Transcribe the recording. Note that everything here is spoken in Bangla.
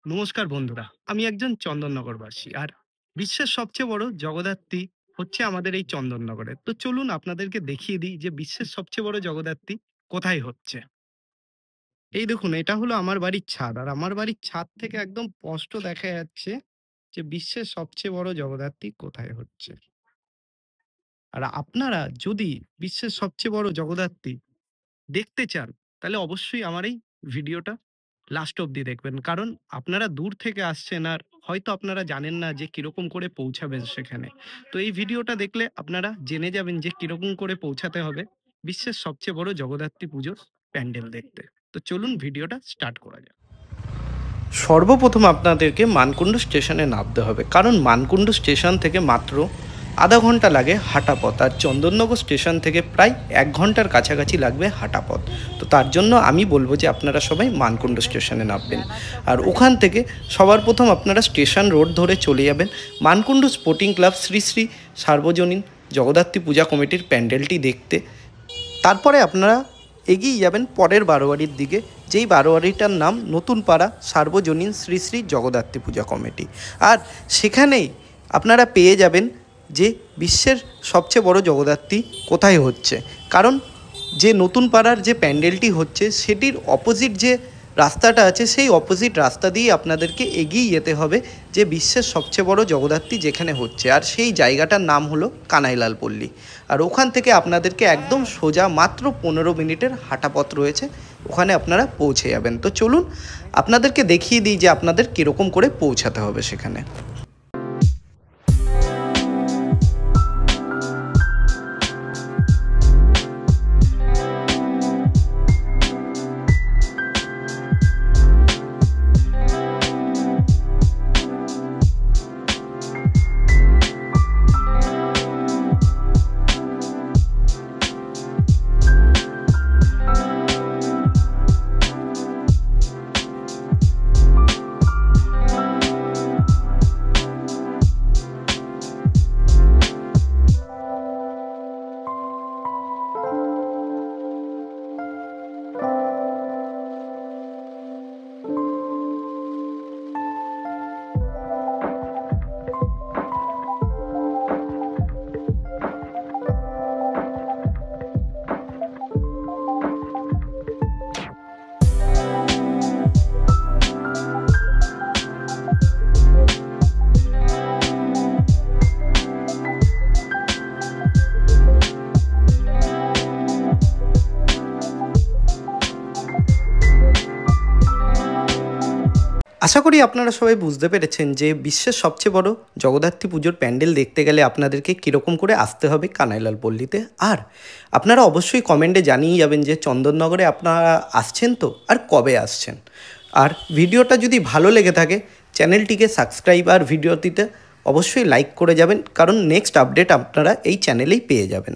নমস্কার বন্ধুরা, আমি একজন চন্দননগরবাসী আর বিশ্বের সবচেয়ে বড় জগদ্ধাত্রী হচ্ছে আমাদের এই চন্দননগরে। তো চলুন আপনাদেরকে দেখিয়ে দিই যে বিশ্বের সবচেয়ে বড় জগদ্ধাত্রী কোথায় হচ্ছে। এই দেখুন, এটা হলো আমার বাড়ির ছাদ আর আমার বাড়ির ছাদ থেকে একদম স্পষ্ট দেখা যাচ্ছে যে বিশ্বের সবচেয়ে বড় জগদ্ধাত্রী কোথায় হচ্ছে। আর আপনারা যদি বিশ্বের সবচেয়ে বড় জগদ্ধাত্রী দেখতে চান, তাহলে অবশ্যই আমার এই ভিডিওটা লাস্ট অবধি দেখবেন। কারণ আপনারা দূর থেকে আসছেন আর হয়তো আপনারা জানেন না যে কিরকম করে পৌঁছাবেন সেখানে। তো এই ভিডিওটা দেখলে আপনারা জেনে যাবেন যে কিরকম করে পৌঁছাতে হবে বিশ্বের সবচেয়ে বড় জগদ্ধাত্রী পুজোর প্যান্ডেল দেখতে। তো চলুন ভিডিওটা স্টার্ট করা যাক। সর্বপ্রথম আপনাদেরকে মানকুণ্ডু স্টেশনে নামতে হবে, কারণ মানকুণ্ডু স্টেশন থেকে মাত্র আধা ঘন্টা লাগে হাঁটা পথ, আর চন্দননগর স্টেশন থেকে প্রায় 1 ঘন্টার কাছাকাছি লাগবে হাঁটা পথ। তো তার জন্য আমি বলবো যে আপনারা সবাই মানকুণ্ডু স্টেশনে নামবেন, আর ওখান থেকে সবার প্রথম আপনারা স্টেশন রোড ধরে চলে যাবেন মানকুণ্ডু স্পোর্টিং ক্লাব শ্রী শ্রী সার্বজনীন জগদ্ধাত্রী পূজা কমিটির প্যান্ডেলটি দেখতে। তারপরে আপনারা এগিয়ে যাবেন পরের বারোয়ারির দিকে, যেই বারোয়ারিটার নাম নতুন পাড়া সার্বজনীন শ্রী শ্রী জগদ্ধাত্রী পূজা কমিটি। আর সেখানেই আপনারা পেয়ে যাবেন যে বিশ্বের সবচেয়ে বড় জগদ্ধাত্রী কোথায় হচ্ছে। কারণ যে নতুন পাড়ার যে প্যান্ডেলটি হচ্ছে সেটির অপোজিট যে রাস্তাটা আছে, সেই অপোজিট রাস্তা দিয়ে আপনাদেরকে এগিয়ে যেতে হবে যে বিশ্বের সবচেয়ে বড় জগদ্ধাত্রী যেখানে হচ্ছে, আর সেই জায়গাটার নাম হলো কানাইলাল পল্লী। আর ওখান থেকে আপনাদেরকে একদম সোজা মাত্র 15 মিনিটের হাঁটা পথ রয়েছে, ওখানে আপনারা পৌঁছে যাবেন। তো চলুন আপনাদেরকে দেখিয়ে দিই যে আপনাদের কীরকম করে পৌঁছাতে হবে সেখানে। আশা করি আপনারা সবাই বুঝতে পেরেছেন যে বিশ্বের সবচেয়ে বড় জগদ্ধাত্রী পুজোর প্যান্ডেল দেখতে গেলে আপনাদেরকে কীরকম করে আসতে হবে কানাইলাল পল্লীতে। আর আপনারা অবশ্যই কমেন্টে জানিয়ে যাবেন যে চন্দননগরে আপনারা আসছেন তো, আর কবে আসছেন। আর ভিডিওটা যদি ভালো লেগে থাকে চ্যানেলটিকে সাবস্ক্রাইব আর ভিডিওটিতে অবশ্যই লাইক করে যাবেন, কারণ নেক্সট আপডেট আপনারা এই চ্যানেলেই পেয়ে যাবেন।